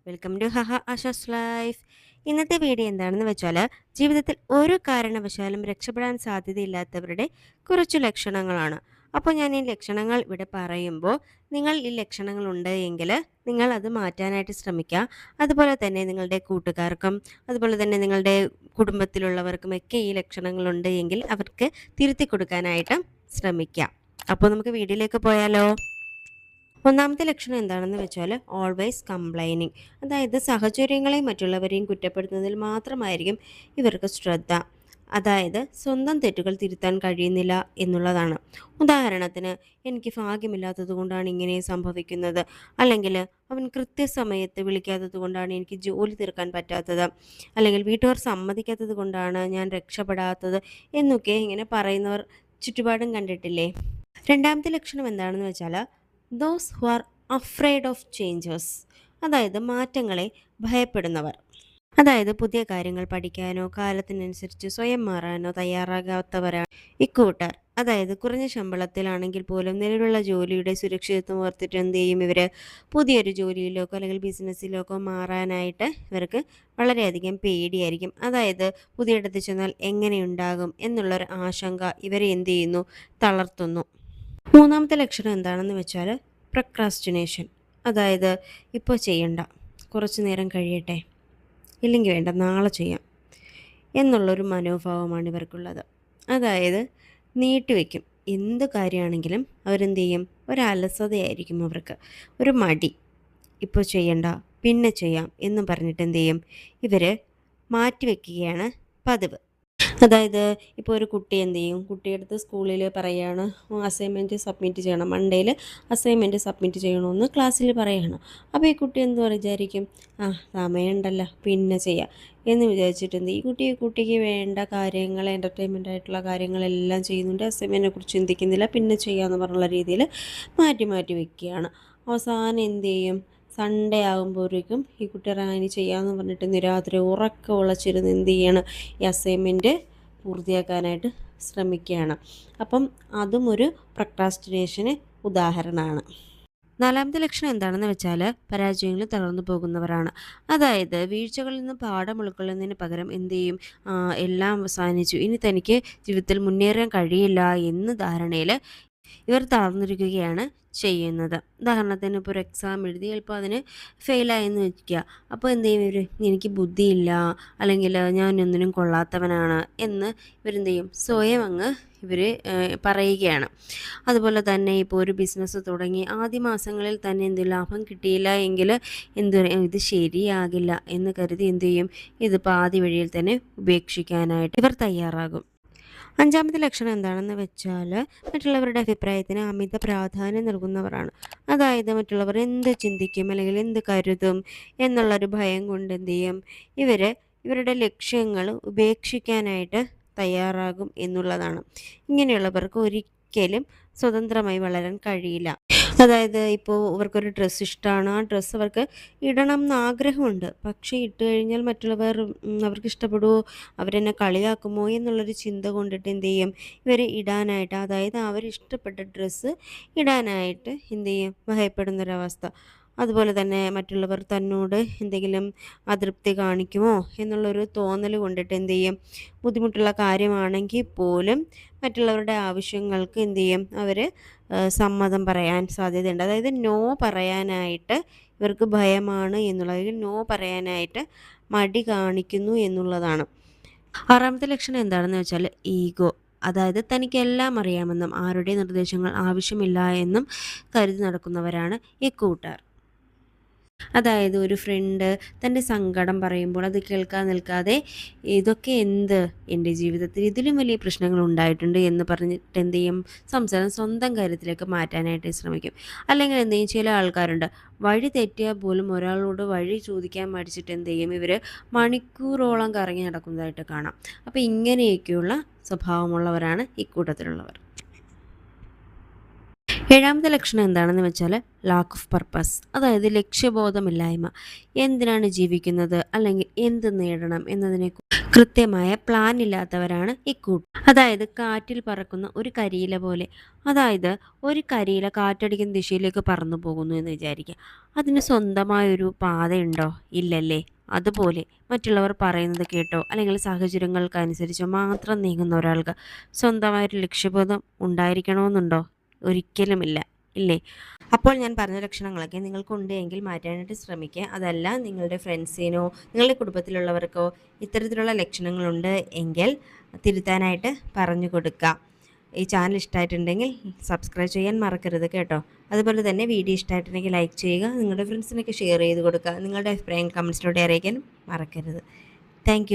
Welcome to ഹഹ Asha's life. ഇന്നത്തെ video എന്താണെന്ന് വെച്ചാൽ ജീവിതത്തിൽ ഒരു കാരണവശാലും രക്ഷപ്പെടാൻ സാധ്യതയില്ലാത്തവരുടെ കുറച്ച് ലക്ഷണങ്ങളാണ്. അപ്പോൾ ഞാൻ ഈ ലക്ഷണങ്ങൾ ഇവിടെ പറയുമ്പോൾ നിങ്ങൾ ഈ ലക്ഷണങ്ങൾ ഉണ്ട് എങ്കിൽ നിങ്ങൾ അത് മാറ്റാനായിട്ട് ശ്രമിക്കുക. അതുപോലെ തന്നെ നിങ്ങളുടെ കൂട്ടുകാർക്കും അതുപോലെ തന്നെ നിങ്ങളുടെ കുടുംബത്തിലുള്ളവർക്കും ഒക്കെ ഈ ലക്ഷണങ്ങളുണ്ട് എങ്കിൽ അവർക്ക് തിരുത്തി കൊടുക്കാനായിട്ട് ശ്രമിക്കുക. അപ്പോൾ നമുക്ക് വീഡിയോയിലേക്ക് പോയാലോ. ഒന്നാമത്തെ ലക്ഷണം എന്താണെന്ന് വെച്ചാൽ ഓൾവേസ് കംപ്ലൈനിങ്. അതായത് സഹചര്യങ്ങളെയും മറ്റുള്ളവരെയും കുറ്റപ്പെടുത്തുന്നതിൽ മാത്രമായിരിക്കും ഇവർക്ക് ശ്രദ്ധ. അതായത് സ്വന്തം തെറ്റുകൾ തിരുത്താൻ കഴിയുന്നില്ല എന്നുള്ളതാണ്. ഉദാഹരണത്തിന്, എനിക്ക് ഭാഗ്യമില്ലാത്തത് കൊണ്ടാണ് ഇങ്ങനെ സംഭവിക്കുന്നത്, അല്ലെങ്കിൽ അവൻ കൃത്യസമയത്ത് വിളിക്കാത്തത് കൊണ്ടാണ് എനിക്ക് ജോലി തീർക്കാൻ പറ്റാത്തത്, അല്ലെങ്കിൽ വീട്ടുകാർ സമ്മതിക്കാത്തത് കൊണ്ടാണ് ഞാൻ രക്ഷപ്പെടാത്തത് എന്നൊക്കെ ഇങ്ങനെ പറയുന്നവർ ചുറ്റുപാടും കണ്ടിട്ടില്ലേ. രണ്ടാമത്തെ ലക്ഷണം എന്താണെന്ന് വെച്ചാൽ those who are afraid of changes. അതായത് മാറ്റങ്ങളെ ഭയപ്പെടുന്നവർ. അതായത് പുതിയ കാര്യങ്ങൾ പഠിക്കാനോ കാലത്തിനനുസരിച്ച് സ്വയം മാറാനോ തയ്യാറാകാത്തവരാണ് ഇക്കൂട്ടർ. അതായത് കുറഞ്ഞ ശമ്പളത്തിലാണെങ്കിൽ പോലും നിലവിലുള്ള ജോലിയുടെ സുരക്ഷിതത്വം ഓർത്തിട്ട് എന്ത് ചെയ്യും ഇവർ പുതിയൊരു ജോലിയിലേക്കോ അല്ലെങ്കിൽ ബിസിനസ്സിലേക്കോ മാറാനായിട്ട് ഇവർക്ക് വളരെയധികം പേടിയായിരിക്കും. അതായത് പുതിയിടത്ത് ചെന്നാൽ എങ്ങനെയുണ്ടാകും എന്നുള്ളൊരു ആശങ്ക ഇവരെ എന്ത് ചെയ്യുന്നു, തളർത്തുന്നു. മൂന്നാമത്തെ ലക്ഷണം എന്താണെന്ന് വെച്ചാൽ പ്രൊക്രാസ്റ്റിനേഷൻ. അതായത് ഇപ്പോൾ ചെയ്യണ്ട, കുറച്ച് നേരം കഴിയട്ടെ, ഇല്ലെങ്കിൽ വേണ്ട നാളെ ചെയ്യാം എന്നുള്ളൊരു മനോഭാവമാണ് ഇവർക്കുള്ളത്. അതായത് നീട്ടിവെക്കും. എന്ത് കാര്യമാണെങ്കിലും അവരെന്ത് ചെയ്യും, ഒരലസതയായിരിക്കും അവർക്ക്, ഒരു മടി. ഇപ്പോൾ ചെയ്യണ്ട, പിന്നെ ചെയ്യാം എന്ന് പറഞ്ഞിട്ട് എന്ത് ചെയ്യും, ഇവർ മാറ്റിവെക്കുകയാണ് പതിവ്. അതായത് ഇപ്പോൾ ഒരു കുട്ടി എന്ത് ചെയ്യും, കുട്ടിയെടുത്ത് സ്കൂളിൽ പറയുകയാണ് അസൈൻമെൻറ്റ് സബ്മിറ്റ് ചെയ്യണം, മൺഡേയിൽ അസൈൻമെൻറ്റ് സബ്മിറ്റ് ചെയ്യണമെന്ന് ക്ലാസ്സിൽ പറയുകയാണ്. അപ്പോൾ ഈ കുട്ടി എന്ത് വിചാരിക്കും, സമയമുണ്ടല്ലോ പിന്നെ ചെയ്യാം എന്ന് വിചാരിച്ചിട്ട് എന്ത് ഈ കുട്ടിക്ക് വേണ്ട കാര്യങ്ങൾ, എൻ്റർടൈൻമെൻ്റ് ആയിട്ടുള്ള കാര്യങ്ങളെല്ലാം ചെയ്യുന്നുണ്ട്, അസൈൻമെൻറ്റിനെ കുറിച്ച് ചിന്തിക്കുന്നില്ല, പിന്നെ ചെയ്യാമെന്ന് പറഞ്ഞുള്ള രീതിയിൽ മാറ്റി വെക്കുകയാണ്. അവസാനം എന്ത് ചെയ്യും, സൺഡേ ആകുമ്പോഴേക്കും ഈ കുട്ടി ഇനി ചെയ്യാമെന്ന് പറഞ്ഞിട്ട് ഇന്ന് രാത്രി ഉറക്കം ഉളച്ചിരുന്ന് എന്ത് ചെയ്യണം, ഈ അസൈൻമെൻറ്റ് പൂർത്തിയാക്കാനായിട്ട് ശ്രമിക്കുകയാണ്. അപ്പം അതും ഒരു പ്രൊക്രാസ്റ്റിനേഷന് ഉദാഹരണമാണ്. നാലാമത്തെ ലക്ഷണം എന്താണെന്ന് വെച്ചാൽ പരാജയങ്ങളിൽ തളർന്നു പോകുന്നവരാണ്. അതായത് വീഴ്ചകളിൽ നിന്ന് പാഠം ഉൾക്കൊള്ളുന്നതിന് പകരം എന്ത് ചെയ്യും, എല്ലാം അവസാനിച്ചു, ഇനി തനിക്ക് ജീവിതത്തിൽ മുന്നേറാൻ കഴിയില്ല എന്ന ധാരണയിൽ ഇവർ തളർന്നിരിക്കുകയാണ് ചെയ്യുന്നത്. ഉദാഹരണത്തിന് ഇപ്പോൾ ഒരു എക്സാം എഴുതി ചിലപ്പോൾ അതിന് ഫെയിലായെന്ന് വയ്ക്കുക. അപ്പോൾ എന്ത് ചെയ്യും ഇവർ, എനിക്ക് ബുദ്ധിയില്ല, അല്ലെങ്കിൽ ഞാൻ ഒന്നിനും കൊള്ളാത്തവനാണ് എന്ന് ഇവരെന്ത് ചെയ്യും, സ്വയം അങ്ങ് ഇവർ പറയുകയാണ്. അതുപോലെ തന്നെ ഇപ്പോൾ ഒരു ബിസിനസ് തുടങ്ങി ആദ്യ മാസങ്ങളിൽ തന്നെ എന്ത് ലാഭം കിട്ടിയില്ല എങ്കിൽ ഇത് ശരിയാകില്ല എന്ന് കരുതി എന്ത് ചെയ്യും, ഇത് പാതി വഴിയിൽ തന്നെ ഉപേക്ഷിക്കാനായിട്ട് ഇവർ തയ്യാറാകും. അഞ്ചാമത്തെ ലക്ഷണം എന്താണെന്ന് വെച്ചാൽ മറ്റുള്ളവരുടെ അഭിപ്രായത്തിന് അമിത പ്രാധാന്യം നൽകുന്നവരാണ്. അതായത് മറ്റുള്ളവർ എന്ത് ചിന്തിക്കും അല്ലെങ്കിൽ എന്ത് കരുതും എന്നുള്ളൊരു ഭയം കൊണ്ട് എന്ത് ചെയ്യും, ഇവരുടെ ലക്ഷ്യങ്ങൾ ഉപേക്ഷിക്കാനായിട്ട് തയ്യാറാകും എന്നുള്ളതാണ്. ഇങ്ങനെയുള്ളവർക്ക് ഒരിക്കലും സ്വതന്ത്രമായി വളരാൻ കഴിയില്ല. അതായത് ഇപ്പോൾ ഇവർക്കൊരു ഡ്രസ്സ് ഇഷ്ടമാണ്, ആ ഡ്രസ്സ് അവർക്ക് ഇടണം എന്ന് ആഗ്രഹമുണ്ട്, പക്ഷേ ഇട്ട് കഴിഞ്ഞാൽ മറ്റുള്ളവർ അവർക്ക് ഇഷ്ടപ്പെടുമോ, അവരെന്നെ കളിയാക്കുമോ എന്നുള്ളൊരു ചിന്ത കൊണ്ടിട്ട് എന്ത് ചെയ്യും, ഇവർ ഇടാനായിട്ട്, അതായത് അവരിഷ്ടപ്പെട്ട ഡ്രസ്സ് ഇടാനായിട്ട് എന്ത് ചെയ്യും, ഭയപ്പെടുന്നൊരവസ്ഥ. അതുപോലെ തന്നെ മറ്റുള്ളവർ തന്നോട് എന്തെങ്കിലും അതൃപ്തി കാണിക്കുമോ എന്നുള്ളൊരു തോന്നൽ കൊണ്ടിട്ട് എന്ത് ചെയ്യും, ബുദ്ധിമുട്ടുള്ള കാര്യമാണെങ്കിൽ പോലും മറ്റുള്ളവരുടെ ആവശ്യങ്ങൾക്ക് എന്ത് ചെയ്യും, അവർ സമ്മതം പറയാൻ സാധ്യതയുണ്ട്. അതായത് നോ പറയാനായിട്ട് ഇവർക്ക് ഭയമാണ് എന്നുള്ളത്, അല്ലെങ്കിൽ നോ പറയാനായിട്ട് മടി കാണിക്കുന്നു എന്നുള്ളതാണ്. ആറാമത്തെ ലക്ഷണം എന്താണെന്ന് വെച്ചാൽ ഈഗോ. അതായത് തനിക്കെല്ലാം അറിയാമെന്നും ആരുടെ നിർദ്ദേശങ്ങൾ ആവശ്യമില്ല എന്നും കരുതി നടക്കുന്നവരാണ് ഇക്കൂട്ടർ. അതായത് ഒരു ഫ്രണ്ട് തൻ്റെ സങ്കടം പറയുമ്പോൾ അത് കേൾക്കാൻ നിൽക്കാതെ ഇതൊക്കെ എന്ത്, എൻ്റെ ജീവിതത്തിൽ ഇതിലും വലിയ പ്രശ്നങ്ങൾ ഉണ്ടായിട്ടുണ്ട് എന്ന് പറഞ്ഞിട്ട് എന്ത് ചെയ്യും, സംസാരം സ്വന്തം കാര്യത്തിലേക്ക് മാറ്റാനായിട്ട് ശ്രമിക്കും. അല്ലെങ്കിൽ എന്ത് ചെയ്യും, ചില ആൾക്കാരുണ്ട് വഴി തെറ്റിയാൽ പോലും ഒരാളോട് വഴി ചോദിക്കാൻ മടിച്ചിട്ട് എന്ത് ചെയ്യും, ഇവർ മണിക്കൂറോളം കറങ്ങി നടക്കുന്നതായിട്ട് കാണാം. അപ്പോൾ ഇങ്ങനെയൊക്കെയുള്ള സ്വഭാവമുള്ളവരാണ് ഇക്കൂട്ടത്തിലുള്ളവർ. ഏഴാമത്തെ ലക്ഷണം എന്താണെന്ന് വെച്ചാൽ ലാക്ക് ഓഫ് പർപ്പസ്, അതായത് ലക്ഷ്യബോധമില്ലായ്മ. എന്തിനാണ് ജീവിക്കുന്നത് അല്ലെങ്കിൽ എന്ത് നേടണം എന്നതിനെ കൃത്യമായ പ്ലാൻ ഇല്ലാത്തവരാണ് ഇക്കൂട്ട്. അതായത് കാറ്റിൽ പറക്കുന്ന ഒരു കരിയില പോലെ. അതായത് ഒരു കരിയില കാറ്റടിക്കുന്ന ദിശയിലേക്ക് പറന്നു പോകുന്നു എന്ന് വിചാരിക്കുക. അതിന് സ്വന്തമായൊരു പാതയുണ്ടോ? ഇല്ലല്ലേ. അതുപോലെ മറ്റുള്ളവർ പറയുന്നത് കേട്ടോ അല്ലെങ്കിൽ സാഹചര്യങ്ങൾക്കനുസരിച്ചോ മാത്രം നീങ്ങുന്ന ഒരാൾക്ക് സ്വന്തമായൊരു ലക്ഷ്യബോധം ഉണ്ടായിരിക്കണമെന്നുണ്ടോ? ഒരിക്കലുമില്ല, ഇല്ലേ? അപ്പോൾ ഞാൻ പറഞ്ഞ ലക്ഷണങ്ങളൊക്കെ നിങ്ങൾക്കുണ്ട് എങ്കിൽ മാറ്റാനായിട്ട് ശ്രമിക്കുക. അതല്ല നിങ്ങളുടെ ഫ്രണ്ട്സിനോ നിങ്ങളുടെ കുടുംബത്തിലുള്ളവർക്കോ ഇത്തരത്തിലുള്ള ലക്ഷണങ്ങളുണ്ട് എങ്കിൽ തിരുത്താനായിട്ട് പറഞ്ഞു കൊടുക്കുക. ഈ ചാനൽ ഇഷ്ടമായിട്ടുണ്ടെങ്കിൽ സബ്സ്ക്രൈബ് ചെയ്യാൻ മറക്കരുത് കേട്ടോ. അതുപോലെ തന്നെ വീഡിയോ ഇഷ്ടമായിട്ടുണ്ടെങ്കിൽ ലൈക്ക് ചെയ്യുക, നിങ്ങളുടെ ഫ്രണ്ട്സിനൊക്കെ ഷെയർ ചെയ്ത് കൊടുക്കുക. നിങ്ങളുടെ അഭിപ്രായം കമൻസിലൂടെ അറിയിക്കാനും മറക്കരുത്. താങ്ക്